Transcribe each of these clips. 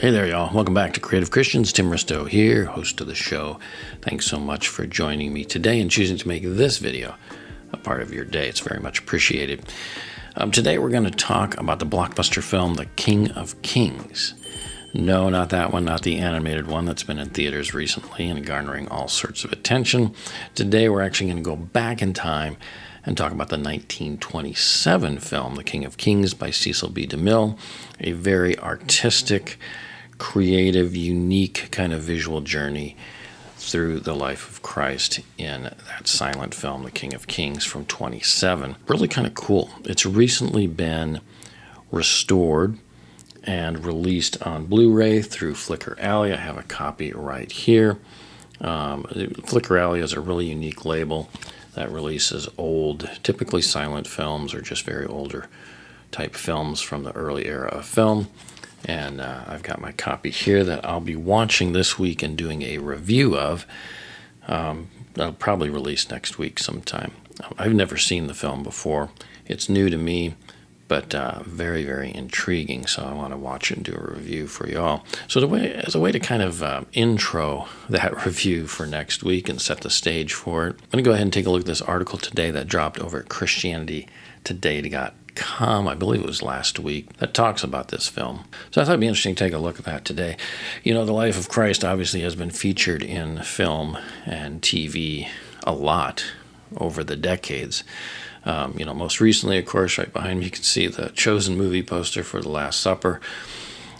Hey there, y'all. Welcome back to Creative Christians. Tim Risto here, host of the show. Thanks so much for joining me today and choosing to make this video a part of your day. It's very much appreciated. Today we're going to talk about the blockbuster film, The King of Kings. No, not that one, not the animated one that's been in theaters recently and garnering all sorts of attention. Today we're actually going to go back in time and talk about the 1927 film, The King of Kings by Cecil B. DeMille, a very artistic, creative, unique kind of visual journey through the life of Christ in that silent film, The King of Kings from 27. Really kind of cool. It's recently been restored and released on Blu-ray through Flicker Alley. I have a copy right here. Flicker Alley is a really unique label that releases old, typically silent films or just very older type films from the early era of film. And I've got my copy here that I'll be watching this week and doing a review of. That'll probably release next week sometime. I've never seen the film before. It's new to me, but very, very intriguing. So I want to watch it and do a review for y'all. So as a way to kind of intro that review for next week and set the stage for it, I'm going to go ahead and take a look at this article today that dropped over at ChristianityToday.com. I believe it was last week, that talks about this film. So I thought it'd be interesting to take a look at that today. You know, the life of Christ obviously has been featured in film and TV a lot over the decades. Most recently, of course, right behind me, you can see the Chosen movie poster for The Last Supper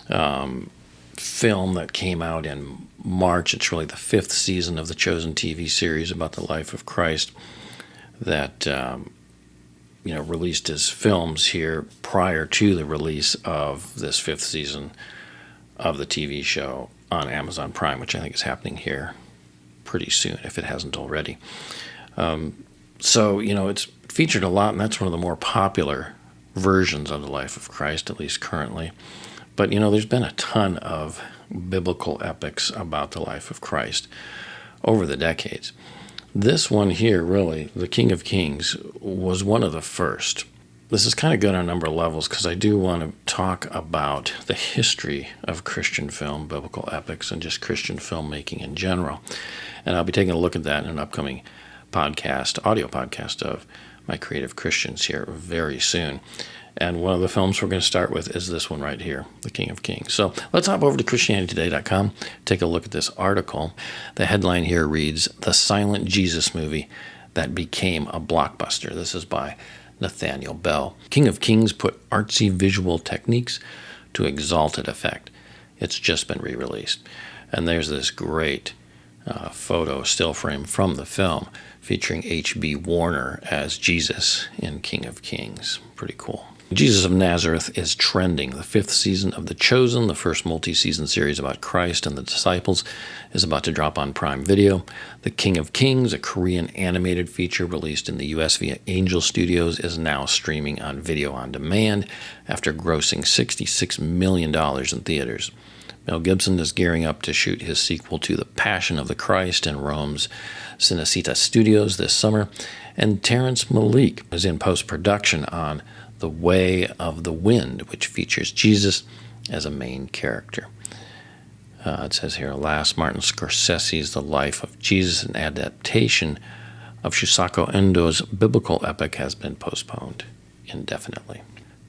film that came out in March. It's really the 5th season of the Chosen TV series about the life of Christ that released as films here prior to the release of this 5th season of the TV show on Amazon Prime, which I think is happening here pretty soon, if it hasn't already. It's featured a lot, and that's one of the more popular versions of the life of Christ, at least currently. But, there's been a ton of biblical epics about the life of Christ over the decades. This one here, really, The King of Kings, was one of the first. This is kind of good on a number of levels because I do want to talk about the history of Christian film, biblical epics, and just Christian filmmaking in general. And I'll be taking a look at that in an upcoming audio podcast of my Creative Christians here very soon. And one of the films we're going to start with is this one right here, The King of Kings. So let's hop over to ChristianityToday.com, take a look at this article. The headline here reads, "The Silent Jesus Movie That Became a Blockbuster." This is by Nathaniel Bell. King of Kings put artsy visual techniques to exalted effect. It's just been re-released. And there's this great photo still frame from the film featuring H.B. Warner as Jesus in King of Kings. Pretty cool. Jesus of Nazareth is trending. The 5th season of The Chosen, the first multi-season series about Christ and the disciples, is about to drop on Prime Video. The King of Kings, a Korean animated feature released in the U.S. via Angel Studios, is now streaming on video on demand after grossing $66 million in theaters. Mel Gibson is gearing up to shoot his sequel to The Passion of the Christ in Rome's Cinecittà Studios this summer, and Terrence Malick is in post-production on The Way of the Wind, which features Jesus as a main character. It says here, alas, Martin Scorsese's The Life of Jesus, an adaptation of Shusaku Endo's biblical epic, has been postponed indefinitely.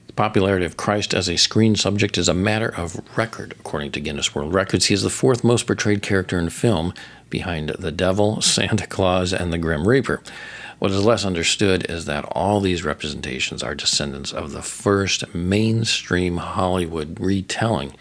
The popularity of Christ as a screen subject is a matter of record, according to Guinness World Records. He is the 4th most portrayed character in film, behind the Devil, Santa Claus, and the Grim Reaper. What is less understood is that all these representations are descendants of the first mainstream Hollywood retelling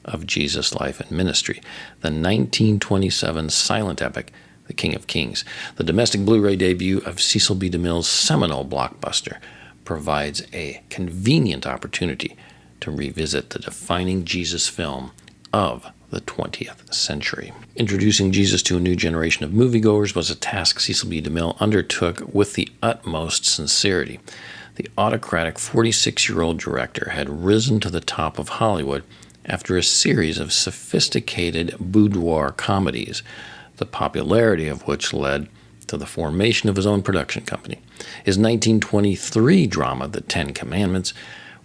of Jesus' life and ministry, the 1927 silent epic, The King of Kings. The domestic Blu-ray debut of Cecil B. DeMille's seminal blockbuster provides a convenient opportunity to revisit the defining Jesus film of the 20th century. Introducing Jesus to a new generation of moviegoers was a task Cecil B. DeMille undertook with the utmost sincerity. The autocratic 46-year-old director had risen to the top of Hollywood after a series of sophisticated boudoir comedies, the popularity of which led to the formation of his own production company. His 1923 drama, The Ten Commandments,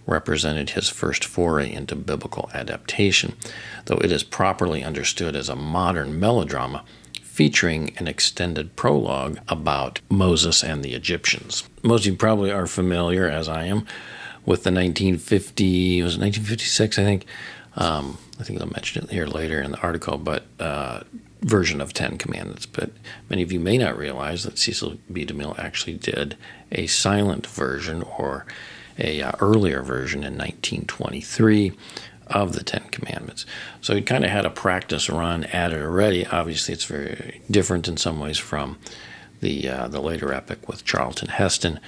represented his first foray into biblical adaptation, though it is properly understood as a modern melodrama featuring an extended prologue about Moses and the Egyptians. Most of you probably are familiar, as I am, with the 1956, I think. I think they'll mention it here later in the article, but version of Ten Commandments. But many of you may not realize that Cecil B. DeMille actually did a silent version, or a earlier version in 1923 of the Ten Commandments. So he kind of had a practice run at it already. Obviously, it's very different in some ways from the later epic with Charlton Heston,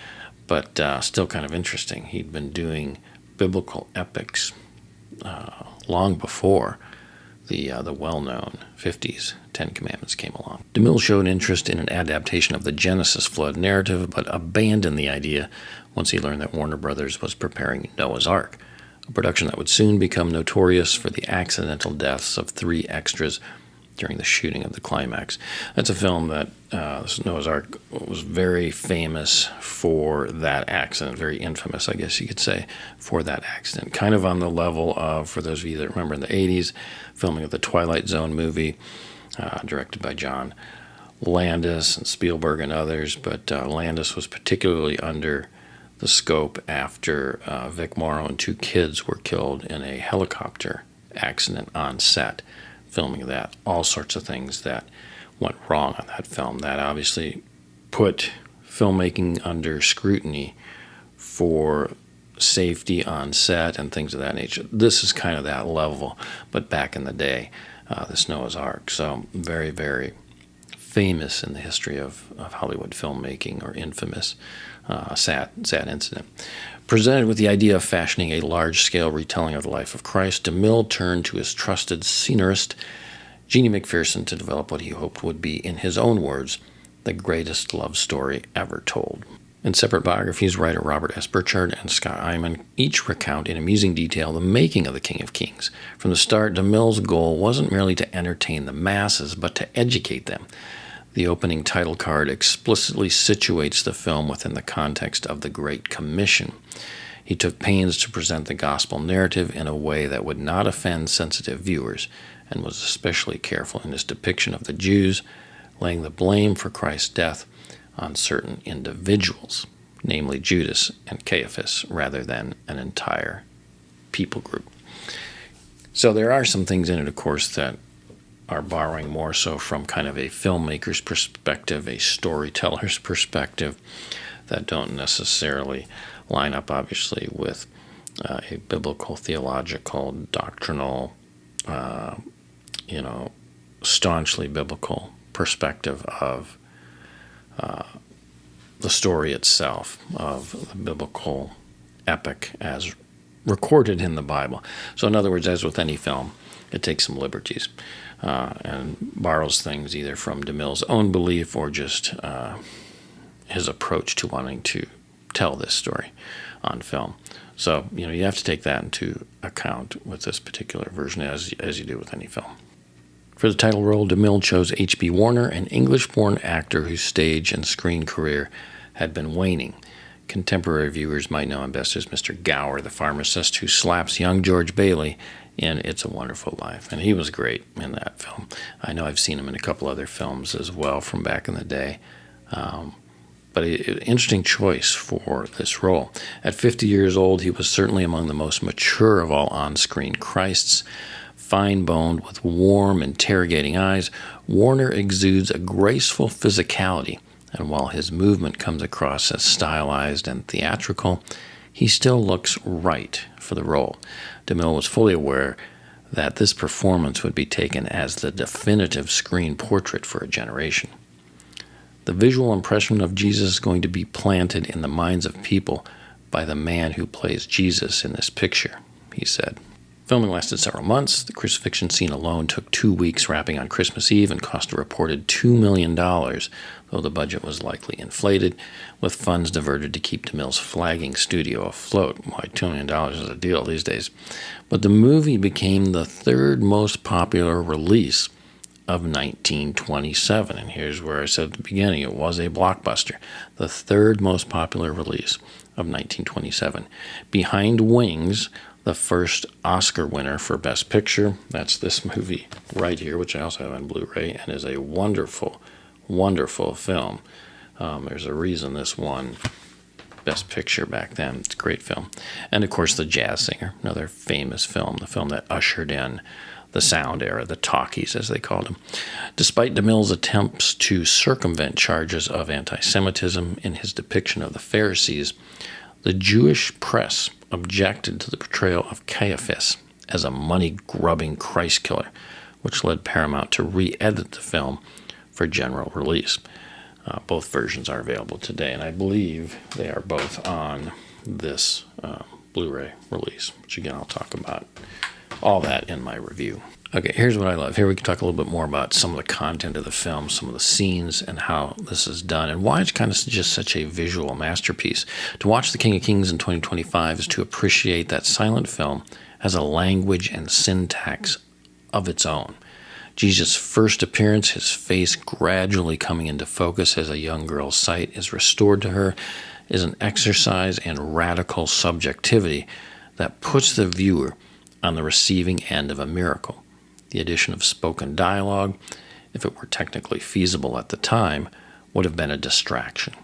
but still kind of interesting. He'd been doing biblical epics long before the well-known 50s Ten Commandments came along. DeMille showed interest in an adaptation of the Genesis flood narrative, but abandoned the idea once he learned that Warner Brothers was preparing Noah's Ark, a production that would soon become notorious for the accidental deaths of 3 extras during the shooting of the climax. That's a film that Noah's Ark was very famous for that accident, very infamous, I guess you could say, for that accident. Kind of on the level of, for those of you that remember in the 80s, filming of the Twilight Zone movie, directed by John Landis and Spielberg and others, but Landis was particularly under the scope after Vic Morrow and 2 kids were killed in a helicopter accident on set, filming of that. All sorts of things that went wrong on that film that obviously put filmmaking under scrutiny for safety on set and things of that nature. This is kind of that level, but back in the day, this Noah's Ark. So very, very famous in the history of Hollywood filmmaking, or infamous, sad incident. Presented with the idea of fashioning a large-scale retelling of the life of Christ, DeMille turned to his trusted scenarist, Jeannie McPherson, to develop what he hoped would be, in his own words, the greatest love story ever told. In separate biographies, writer Robert S. Burchard and Scott Eyman each recount in amusing detail the making of the King of Kings. From the start, DeMille's goal wasn't merely to entertain the masses, but to educate them. The opening title card explicitly situates the film within the context of the Great Commission. He took pains to present the gospel narrative in a way that would not offend sensitive viewers, and was especially careful in his depiction of the Jews, laying the blame for Christ's death on certain individuals, namely Judas and Caiaphas, rather than an entire people group. So there are some things in it, of course, that are borrowing more so from kind of a filmmaker's perspective, a storyteller's perspective, that don't necessarily line up, obviously, with a biblical, theological, doctrinal, staunchly biblical perspective of the story itself, of the biblical epic as recorded in the Bible. So in other words, as with any film, it takes some liberties and borrows things either from DeMille's own belief or just his approach to wanting to tell this story on film. So, you have to take that into account with this particular version, as you do with any film. For the title role, DeMille chose H.B. Warner, an English-born actor whose stage and screen career had been waning. Contemporary viewers might know him best as Mr. Gower, the pharmacist who slaps young George Bailey in It's a Wonderful Life. And he was great in that film. I know I've seen him in a couple other films as well from back in the day. But an interesting choice for this role. At 50 years old, he was certainly among the most mature of all on-screen Christs. Fine-boned with warm, interrogating eyes, Warner exudes a graceful physicality, and while his movement comes across as stylized and theatrical, he still looks right for the role. DeMille was fully aware that this performance would be taken as the definitive screen portrait for a generation. The visual impression of Jesus is going to be planted in the minds of people by the man who plays Jesus in this picture, he said. Filming lasted several months. The crucifixion scene alone took 2 weeks, wrapping on Christmas Eve, and cost a reported $2 million, though the budget was likely inflated, with funds diverted to keep DeMille's flagging studio afloat. Why, $2 million is a deal these days. But the movie became the 3rd most popular release of 1927. And here's where I said at the beginning, it was a blockbuster. The third most popular release of 1927. Behind Wings, the first Oscar winner for Best Picture. That's this movie right here, which I also have on Blu-ray, and is a wonderful, wonderful film. There's a reason this won Best Picture back then. It's a great film. And, of course, The Jazz Singer, another famous film, the film that ushered in the sound era, the talkies, as they called them. Despite DeMille's attempts to circumvent charges of anti-Semitism in his depiction of the Pharisees, the Jewish press objected to the portrayal of Caiaphas as a money-grubbing Christ killer, which led Paramount to re-edit the film for general release. Both versions are available today, and I believe they are both on this Blu-ray release, which again I'll talk about all that in my review. Okay, here's what I love. Here we can talk a little bit more about some of the content of the film, some of the scenes, and how this is done, and why it's kind of just such a visual masterpiece. To watch The King of Kings in 2025 is to appreciate that silent film has a language and syntax of its own. Jesus' first appearance, his face gradually coming into focus as a young girl's sight is restored to her, is an exercise in radical subjectivity that puts the viewer on the receiving end of a miracle. The addition of spoken dialogue, if it were technically feasible at the time, would have been a distraction,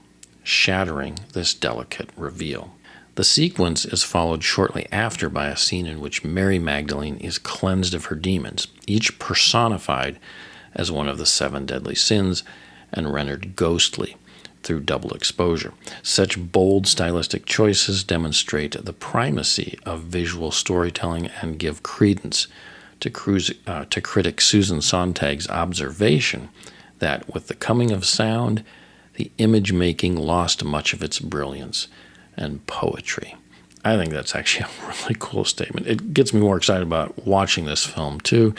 shattering this delicate reveal. The sequence is followed shortly after by a scene in which Mary Magdalene is cleansed of her demons, each personified as one of the 7 deadly sins and rendered ghostly through double exposure. Such bold stylistic choices demonstrate the primacy of visual storytelling and give credence to critic Susan Sontag's observation that with the coming of sound, the image-making lost much of its brilliance and poetry. I think that's actually a really cool statement. It gets me more excited about watching this film, too,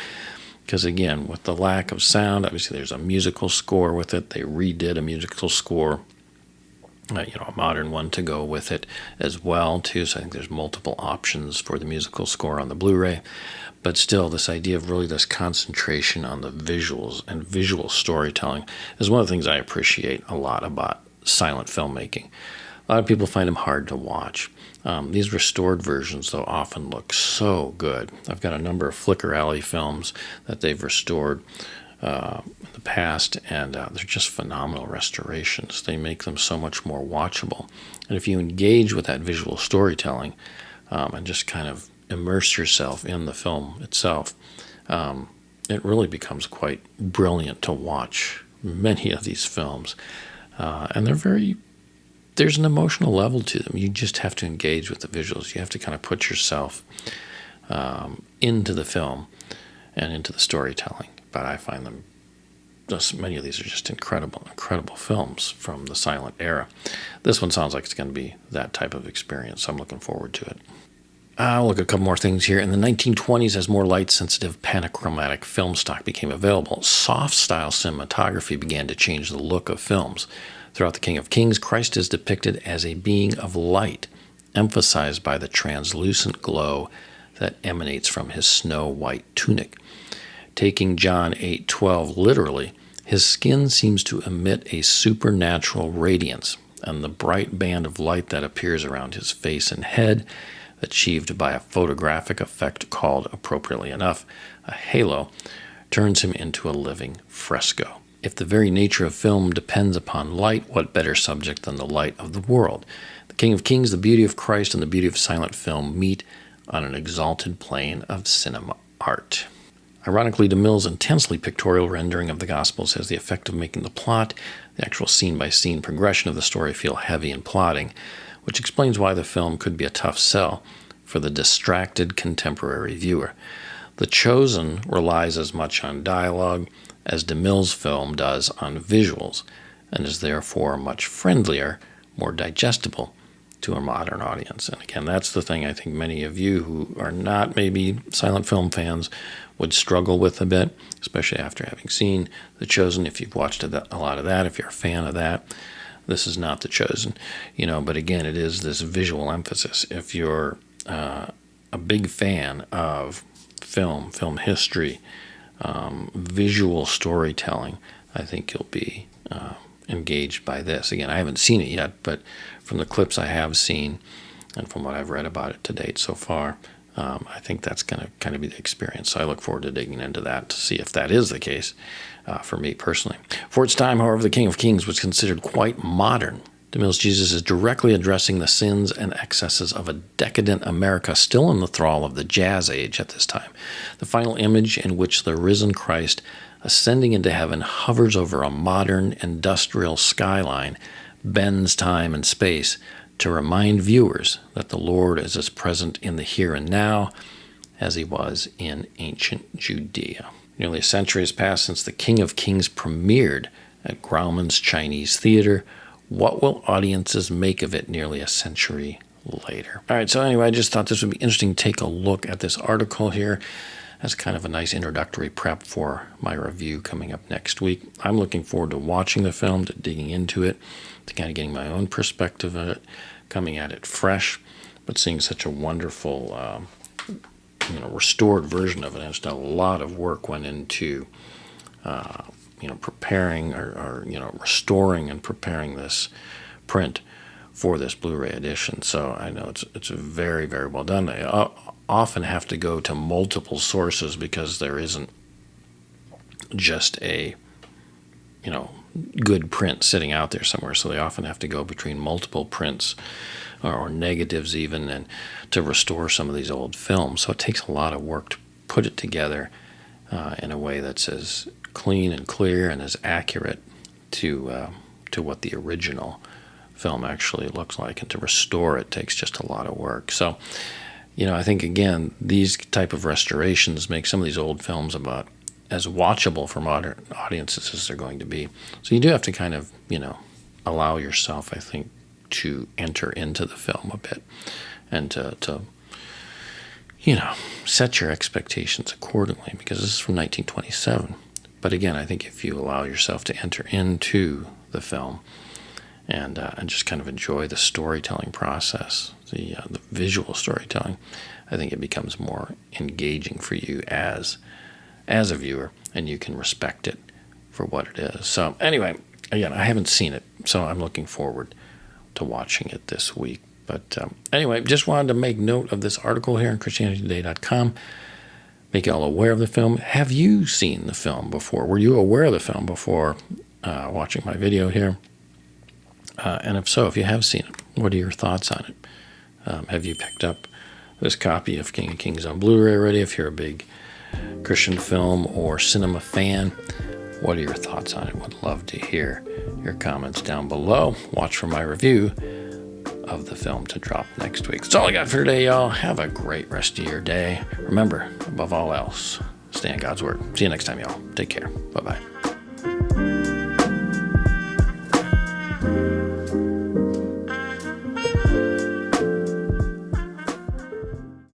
because, again, with the lack of sound, obviously there's a musical score with it. They redid a musical score, a modern one to go with it as well, too. So I think there's multiple options for the musical score on the Blu-ray. But still, this idea of really this concentration on the visuals and visual storytelling is one of the things I appreciate a lot about silent filmmaking. A lot of people find them hard to watch. These restored versions, though, often look so good. I've got a number of Flickr Alley films that they've restored in the past, and they're just phenomenal restorations. They make them so much more watchable. And if you engage with that visual storytelling and just kind of immerse yourself in the film itself, it really becomes quite brilliant to watch many of these films. And there's an emotional level to them. You just have to engage with the visuals. You have to kind of put yourself into the film and into the storytelling. But I find them, many of these are just incredible, incredible films from the silent era. This one sounds like it's going to be that type of experience, so I'm looking forward to it. I'll look at a couple more things here. In the 1920s, as more light-sensitive panachromatic film stock became available, soft-style cinematography began to change the look of films. Throughout The King of Kings, Christ is depicted as a being of light, emphasized by the translucent glow that emanates from his snow-white tunic. Taking John 8:12 literally, his skin seems to emit a supernatural radiance, and the bright band of light that appears around his face and head, achieved by a photographic effect called, appropriately enough, a halo, turns him into a living fresco. If the very nature of film depends upon light, what better subject than the light of the world? The King of Kings, the beauty of Christ, and the beauty of silent film meet on an exalted plane of cinema art. Ironically, DeMille's intensely pictorial rendering of the Gospels has the effect of making the plot, the actual scene-by-scene progression of the story, feel heavy and plodding, which explains why the film could be a tough sell for the distracted contemporary viewer. The Chosen relies as much on dialogue as DeMille's film does on visuals, and is therefore much friendlier, more digestible to a modern audience. And again, that's the thing I think many of you who are not maybe silent film fans would struggle with a bit, especially after having seen The Chosen. If you've watched a lot of that, if you're a fan of that, this is not The Chosen. But again, it is this visual emphasis. If you're a big fan of film history, visual storytelling, I think you'll be engaged by this. Again, I haven't seen it yet, but from the clips I have seen and from what I've read about it to date so far, I think that's going to kind of be the experience. So I look forward to digging into that to see if that is the case for me personally. For its time, however, The King of Kings was considered quite modern. DeMille's Jesus is directly addressing the sins and excesses of a decadent America still in the thrall of the Jazz Age at this time. The final image in which the risen Christ, ascending into heaven, hovers over a modern industrial skyline, bends time and space to remind viewers that the Lord is as present in the here and now as he was in ancient Judea. Nearly a century has passed since The King of Kings premiered at Grauman's Chinese Theater. What will audiences make of it nearly a century later? All right, so anyway, I just thought this would be interesting to take a look at this article here as kind of a nice introductory prep for my review coming up next week. I'm looking forward to watching the film, to digging into it, to kind of getting my own perspective of it, coming at it fresh, but seeing such a wonderful, restored version of it. And just a lot of work went into preparing or restoring and preparing this print for this Blu-ray edition. So I know it's very, very well done. They often have to go to multiple sources because there isn't just a good print sitting out there somewhere. So they often have to go between multiple prints or negatives even, and to restore some of these old films. So it takes a lot of work to put it together in a way that's as clean and clear and as accurate to what the original film actually looks like. And to restore it takes just a lot of work. So, I think, again, these type of restorations make some of these old films about as watchable for modern audiences as they're going to be. So you do have to kind of, allow yourself, I think, to enter into the film a bit and to set your expectations accordingly, because this is from 1927. But again, I think if you allow yourself to enter into the film and just kind of enjoy the storytelling process, the visual storytelling, I think it becomes more engaging for you as a viewer, and you can respect it for what it is. So anyway, again, I haven't seen it, so I'm looking forward to watching it this week. But anyway, just wanted to make note of this article here on ChristianityToday.com. Make you all aware of the film. Have you seen the film before? Were you aware of the film before watching my video here? And if so, if you have seen it, what are your thoughts on it? Have you picked up this copy of King of Kings on Blu-ray already? If you're a big Christian film or cinema fan, what are your thoughts on it? Would love to hear your comments down below. Watch for my review of the film to drop next week. That's all I got for today, y'all. Have a great rest of your day. Remember, above all else, stay in God's Word. See you next time, y'all. Take care. Bye-bye.